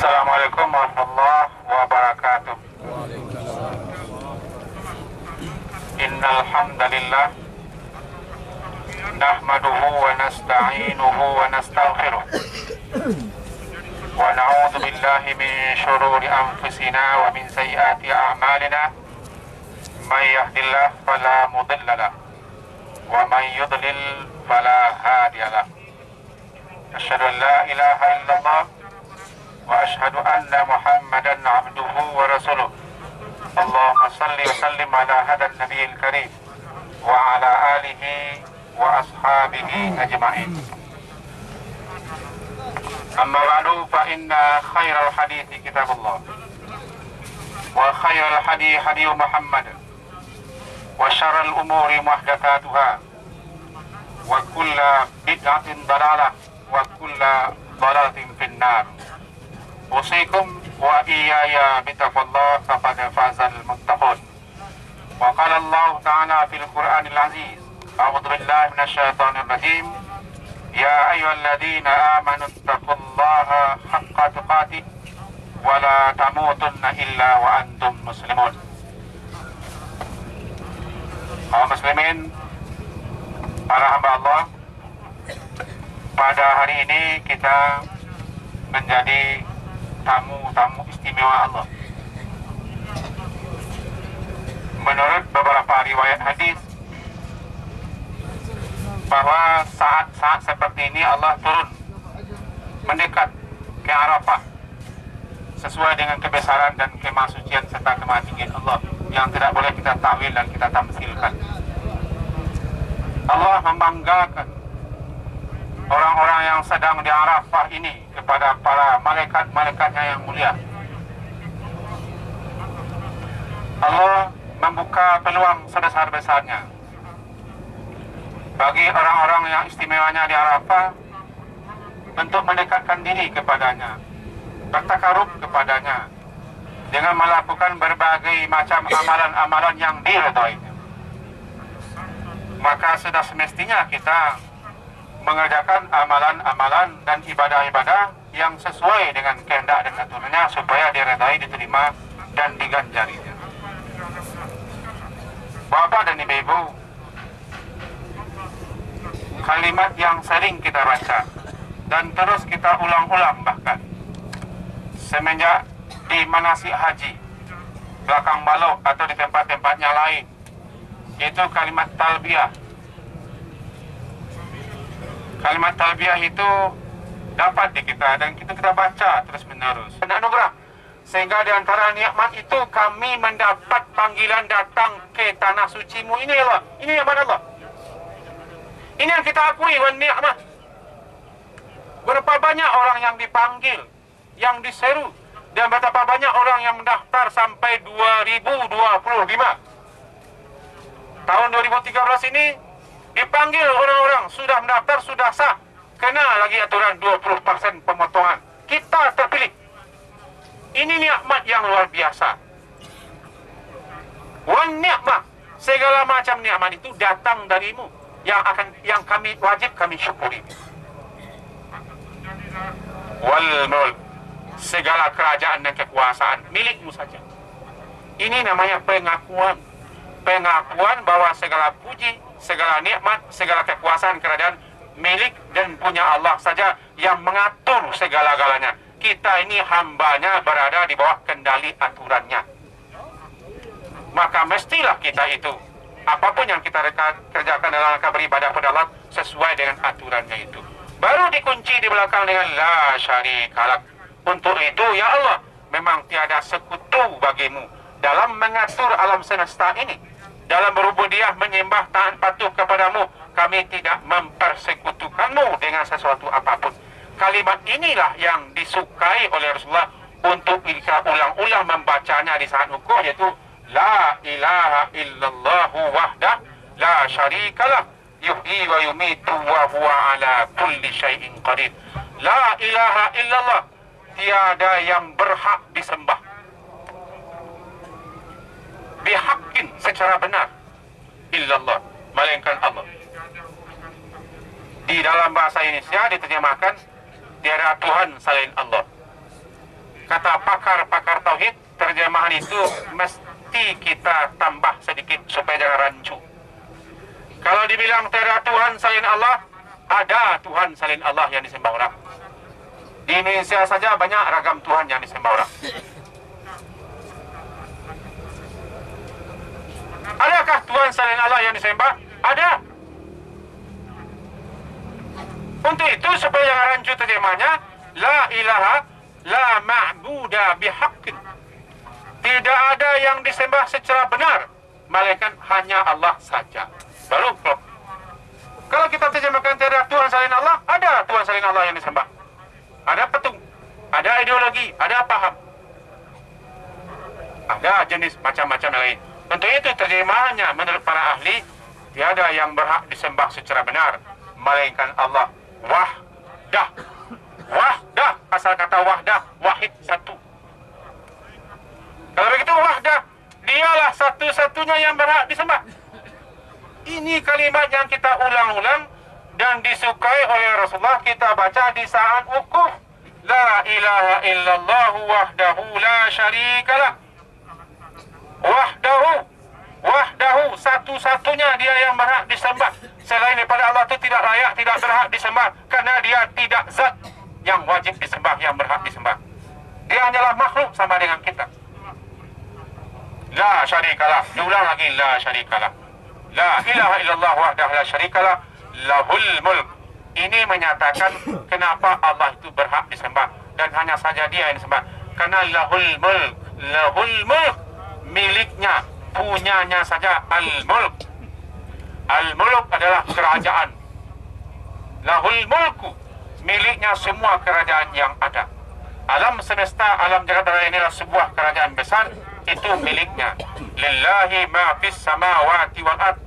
Assalamualaikum warahmatullahi wabarakatuh. Innal hamdalillah nahmaduhu wa nasta'inuhu wa nastaghfiruh wa na'udzu billahi min shururi anfusina wa min sayyiati a'malina may yahdihillahu fala mudilla lahu wa may yudlil fala hadiya lahu. Asyhadu an la ilaha illallah wa asyhadu anna Muhammadan abduhu wa rasuluh. Allahumma salli wa sallim ala hadan nabiyil karim wa ala alihi wa ashabihi ajma'in. Amma ba'du fa inna khairal hadithi kitabullah wa khairal hadi hadi Muhammad wa syarrul umuri muhdatsatuha wa kullu bid'atin dalalah wa kullu dalalatin finnar. Usikum wa iyaya bitaqwallah faqad fazal muttaqun. Wa qala Allah ta'ala fil Qur'anil Aziz, a'udzu billahi minasyaitonir rajim, ya ayyuhalladzina amanu taqullaha haqqa tuqatih wa la tamutunna illa wa antum muslimun. Kaum muslimin, para hamba Allah, pada hari ini kita menjadi tamu-tamu istimewa Allah. Menurut beberapa riwayat hadis bahwa saat-saat seperti ini Allah turun mendekat ke Arafah sesuai dengan kebesaran dan kemahsucian serta kemahatinggian Allah yang tidak boleh kita takwil dan kita tamsilkan. Allah membanggakan orang-orang yang sedang di Arafah ini kepada para malaikat-malaikatnya yang mulia. Allah membuka peluang sebesar-besarnya bagi orang-orang yang istimewanya di Arafah untuk mendekatkan diri kepadanya, bertakarub kepadanya dengan melakukan berbagai macam amalan-amalan yang diridhoinya. Maka sudah semestinya kita mengerjakan amalan-amalan dan ibadah-ibadah yang sesuai dengan kehendak dan aturannya supaya diridai, diterima, dan diganjarinya. Bapak dan Ibu, kalimat yang sering kita baca dan terus kita ulang-ulang bahkan semenjak di manasik haji, belakang balok atau di tempat-tempatnya lain, itu kalimat talbiyah. Kalimat talbiyah itu dapat di kita dan kita baca terus menerus. Anugerah. Sehingga di antara nikmat itu kami mendapat panggilan datang ke tanah sucimu ini Allah. Ini nikmat Allah. Ini yang kita akui wan nikmat. Berapa banyak orang yang dipanggil, yang diseru, dan betapa banyak orang yang mendaftar sampai 2025. Tahun 2013 ini dipanggil orang-orang, sudah mendaftar, sudah sah, kena lagi aturan 20% pemotongan. Kita terpilih. Ini nikmat yang luar biasa. Wan nikmat, segala macam nikmat itu datang darimu, yang kami wajib kami syukuri. Wal mulk, segala kerajaan dan kekuasaan milikmu saja. Ini namanya pengakuan. Pengakuan bahwa segala puji, segala nikmat, segala kekuasaan kerajaan milik dan punya Allah saja yang mengatur segala-galanya. Kita ini hambanya berada di bawah kendali aturannya. Maka mestilah kita itu, apapun yang kita kerjakan dalam rangka beribadah pada Allah sesuai dengan aturannya itu. Baru dikunci di belakang dengan la syarikalak. Untuk itu ya Allah, memang tiada sekutu bagimu dalam mengatur alam semesta ini. Dalam berubudiyah menyembah taat patuh kepadamu, kami tidak mempersekutukanmu dengan sesuatu apapun. Kalimat inilah yang disukai oleh Rasulullah untuk kita ulang-ulang membacanya di saat rukuk, yaitu la ilaha illallahu wahdah la syarikalah yuhyi wa yumitu wa huwa ala kulli syai'in qadir. La ilaha illallah, tiada yang berhak disembah bihaqqin, secara benar, illallah, melainkan Allah. Di dalam bahasa Indonesia diterjemahkan tiada Tuhan selain Allah. kata pakar-pakar tauhid, terjemahan itu mesti kita tambah sedikit supaya jangan rancu. Kalau dibilang tiada Tuhan selain Allah, ada Tuhan selain Allah yang disembah orang. Di Indonesia saja banyak ragam Tuhan yang disembah orang. Adakah Tuhan selain Allah yang disembah? Ada. Untuk itu supaya jangan rancu terjemahnya, la ilaha la ma'buda bihaqqin. Tidak ada yang disembah secara benar, melainkan hanya Allah saja. Baru klop. Kalau kita terjemahkan tiada Tuhan selain Allah, ada Tuhan selain Allah yang disembah. Ada petung, ada ideologi, ada paham, ada jenis macam-macam lain. Untuk itu terjemahannya menurut para ahli, tiada yang berhak disembah secara benar, melainkan Allah. Wahdah. Wahdah, asal kata wahdah, wahid, satu. Kalau begitu wahdah, dialah satu-satunya yang berhak disembah. Ini kalimat yang kita ulang-ulang dan disukai oleh Rasulullah kita baca di saat wukuf. La ilaha illallah wahdahu la syarikalah. Wahdahu, satu-satunya dia yang berhak disembah. Selain daripada Allah itu tidak layak, tidak berhak disembah, karena dia tidak zat yang wajib disembah, yang berhak disembah. Dia hanyalah makhluk sama dengan kita. La syarikalah. Diulang lagi, la syarikalah. La ilaha illallah wahdahu la syarikalah, lahul mulk. Ini menyatakan kenapa Allah itu berhak disembah dan hanya saja dia yang disembah. Karena lahul mulk, miliknya, punyanya saja. Al-mulk adalah kerajaan. Lahul mulku, miliknya semua kerajaan yang ada. Alam semesta, alam jagat raya inilah sebuah kerajaan besar, itu miliknya. Lillahi ma fis samawati wal ard.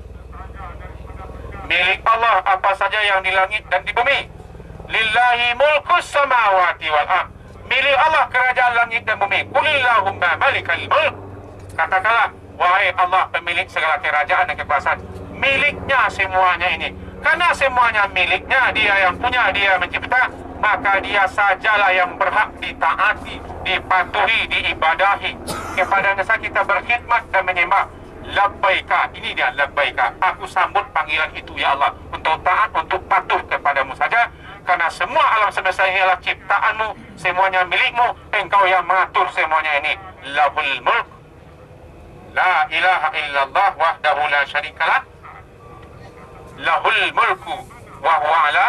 Milik Allah apa saja yang di langit dan di bumi. Lillahi mulkus samawati wal ard. Milik Allah kerajaan langit dan bumi. Qulillahumma malikal mulk. Katakanlah, wahai Allah pemilik segala kerajaan dan kekuasaan, miliknya semuanya ini. Karena semuanya miliknya, dia yang punya, dia mencipta, maka dia sajalah yang berhak ditaati, dipatuhi, diibadahi. Kepadanya saja kita berkhidmat dan menyembah. Labbaika, ini dia labbaika. Aku sambut panggilan itu ya Allah, untuk taat, untuk patuh kepadamu saja. Karena semua alam semesta ini adalah ciptaanmu, semuanya milikmu, engkau yang mengatur semuanya ini. Lahul mulk, la ilaha illallah wahdahu la syarikalah, lahul mulku wa huwa ala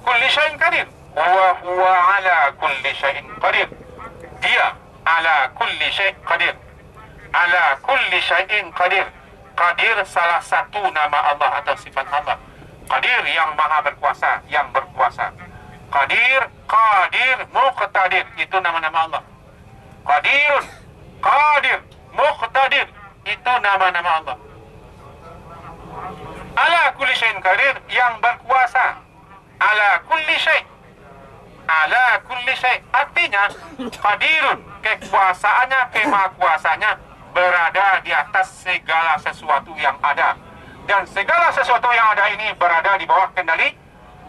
kulli syai'in qadir. Wa huwa ala kulli syai'in qadir. Dia ala kulli syai'in qadir. Ala kulli syai'in qadir. Qadir salah satu nama Allah atau sifat Allah. Qadir yang maha berkuasa, yang berkuasa. Qadir, qadir, muqtadir, itu nama-nama Allah. Qadirun, qadir, muqtadir, itu nama-nama Allah. Ala kulli syai'in qadir, yang berkuasa. Ala kulli syai'. Ala kulli syai', artinya qadirun, kekuasaannya, kemahakuasanya berada di atas segala sesuatu yang ada. Dan segala sesuatu yang ada ini berada di bawah kendali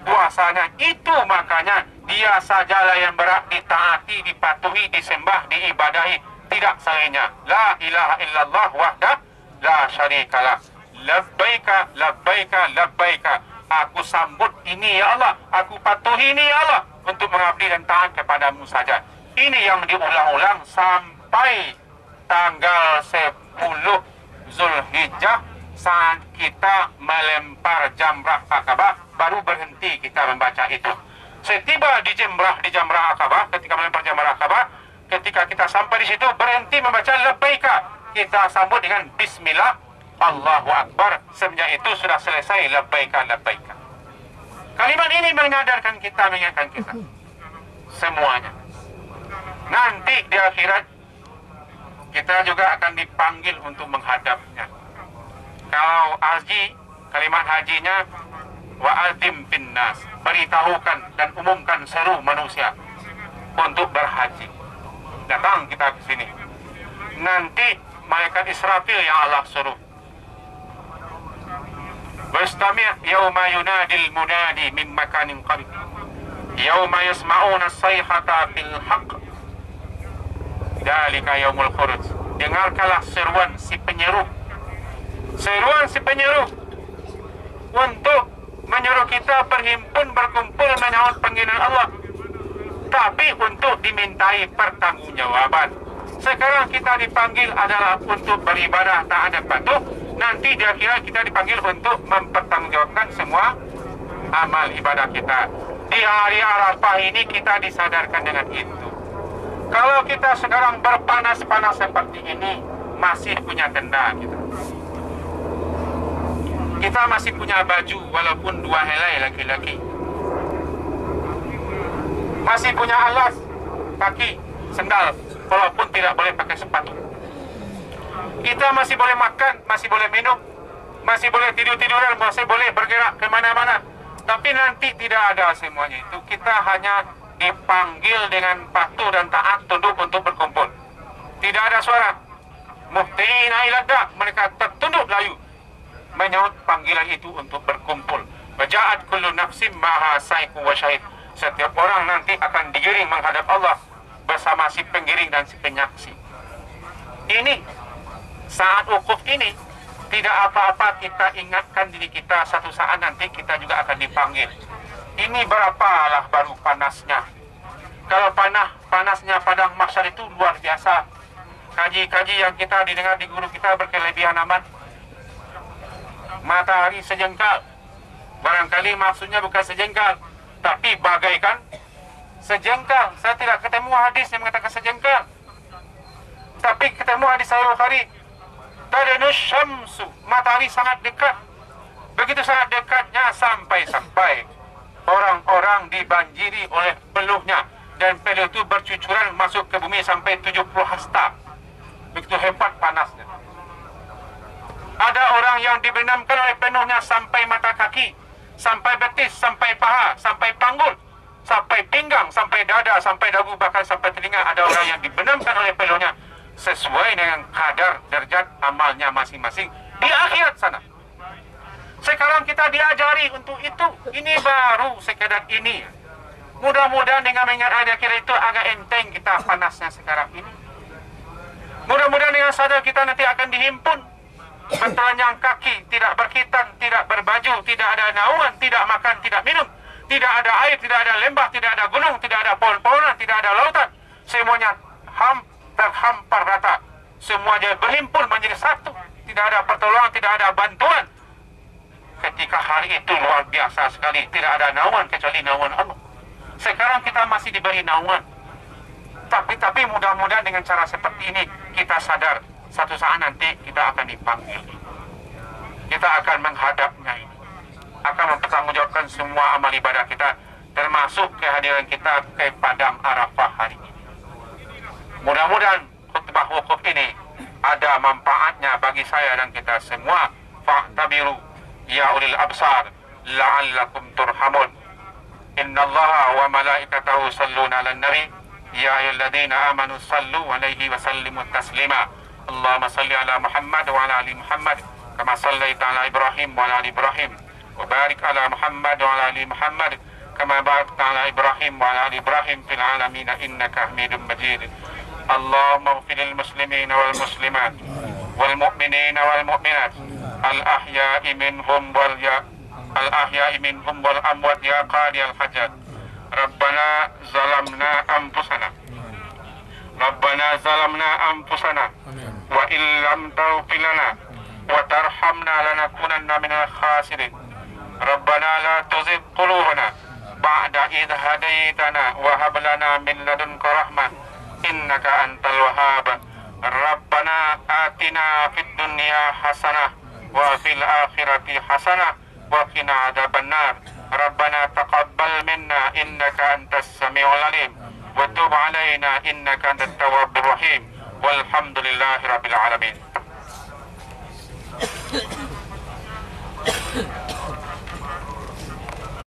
kuasanya. Itu makanya dia sajalah yang berhak ditaati, dipatuhi, disembah, diibadahi, tidak selainnya. La ilaha illallah wahdah la syarikalah. Labbaika, labbaika, labbaika. Aku sambut ini ya Allah, aku patuhi ini ya Allah, untuk mengabdi dan taat kepadamu saja. Ini yang diulang-ulang sampai tanggal 10 Zulhijjah, saat kita melempar jamrah Aqabah, baru berhenti kita membaca itu. Setiba di jamrah Aqabah, ketika melempar jamrah Aqabah, ketika kita sampai di situ berhenti membaca labbaika, kita sambut dengan bismillah, Allahu Akbar. Semenjak itu sudah selesai labbaika, labbaika. Kalimat ini menyadarkan kita, mengingatkan kita semuanya. Nanti di akhirat kita juga akan dipanggil untuk menghadapnya. Kalau haji, kalimat hajinya wa'adzim binnas, beritahukan dan umumkan seru manusia untuk berhaji. Datang kita ke sini. Nanti malaikat Israfil yang Allah suruh. Wastami' yawma yunadil munadi min makanin qarib. Yawma yasma'una as-sayhata bil haqq. Dzalika yaumul khuruj. Dengarkanlah seruan si penyeru. Seruan si penyeru untuk menyuruh kita berhimpun, berkumpul menyahut panggilan Allah, tapi untuk dimintai pertanggungjawaban. Sekarang kita dipanggil adalah untuk beribadah taat dan patuh. Nanti di akhirat kita dipanggil untuk mempertanggungjawabkan semua amal ibadah kita. Di hari Arafah ini kita disadarkan dengan itu. Kalau kita sekarang berpanas-panas seperti ini, masih punya tenda kita. Kita masih punya baju walaupun 2 helai laki-laki. Masih punya alas kaki, sendal, walaupun tidak boleh pakai sepatu. Kita masih boleh makan, masih boleh minum, masih boleh tidur-tiduran, masih boleh bergerak kemana-mana. Tapi nanti tidak ada semuanya itu. Kita hanya dipanggil dengan patuh dan taat, tunduk untuk berkumpul. Tidak ada suara. Muhtiina iladda, mereka tertunduk layu menyahut panggilan itu untuk berkumpul. Waja'at kullu nafsim maha saiku wa syahid. Setiap orang nanti akan digiring menghadap Allah bersama si penggiring dan si penyaksi. Ini saat wukuf ini tidak apa-apa kita ingatkan diri kita, satu saat nanti kita juga akan dipanggil. Ini berapalah baru panasnya. Kalau panasnya padang mahsyar itu luar biasa. Kaji-kaji yang kita didengar di guru kita berkelebihan amat. Matahari sejengkal. Barangkali maksudnya bukan sejengkal, tapi bagaikan sejengkal. Saya tidak ketemu hadis yang mengatakan sejengkal, tapi ketemu hadis Sahih Bukhari. Tadanus syamsu, matahari sangat dekat. Begitu sangat dekatnya sampai orang-orang dibanjiri oleh peluhnya, dan peluh itu bercucuran masuk ke bumi sampai 70 hasta. Begitu hebat panasnya. Ada orang yang dibenamkan oleh penuhnya sampai mata kaki, sampai betis, sampai paha, sampai panggul, sampai pinggang, sampai dada, sampai dagu, bahkan sampai telinga. Ada orang yang dibenamkan oleh penuhnya sesuai dengan kadar derajat amalnya masing-masing di akhirat sana. Sekarang kita diajari untuk itu. Ini baru sekedar ini. Mudah-mudahan dengan mengingat hari akhirat itu agak enteng kita panasnya sekarang ini. Mudah-mudahan dengan sadar kita nanti akan dihimpun, bertelanjang kaki, tidak berkhitan, tidak berbaju, tidak ada naungan, tidak makan, tidak minum, tidak ada air, tidak ada lembah, tidak ada gunung, tidak ada pohon-pohonan, tidak ada lautan. Semuanya terhampar rata. Semuanya berhimpun menjadi satu. Tidak ada pertolongan, tidak ada bantuan. Ketika hari itu luar biasa sekali. Tidak ada naungan kecuali naungan Allah. Sekarang kita masih diberi naungan. Tapi mudah-mudahan dengan cara seperti ini kita sadar satu saat nanti kita akan dipanggil. Kita akan menghadapnya ini. Akan mempertanggungjawabkan semua amal ibadah kita, termasuk kehadiran kita ke padang Arafah hari ini. Mudah-mudahan khutbah wukuf ini ada manfaatnya bagi saya dan kita semua. Fa'tabiru ya ulil absar la'allakum turhamun. Innallaha wa malaikatahu salluna 'alan nabi ya ayyuhalladzina amanu sallu 'alaihi wa sallimu taslima. Allahumma salli ala Muhammad wa ala ali Muhammad kama sallaita ala Ibrahim wa ala ali Ibrahim wa barik ala Muhammad wa ala ali Muhammad kama barakta ala Ibrahim wa ala ali Ibrahim fil alamin innaka Hamidum Majid. Allahumma ighfir lil muslimin wal muslimat wal mu'minin wal mu'minat al ahya'i minhum wal amwat ya qadi al hajat. Rabbana zalamna anfusana wa illam taghfir lana wa tarhamna lanakunanna minal khasirin. Rabbana la tuzigh qulubana ba'da idh hadaitana wa hab lana min ladunka rahmah innaka antal wahhab. Rabbana atina fid dunya hasanah wa fil akhirati hasanah wa qina adzabannar. Rabbana taqabbal minna innaka antas samiul alim wa tub alaina innaka antat tawwabur rahim. Walhamdulillahi rabbil alamin.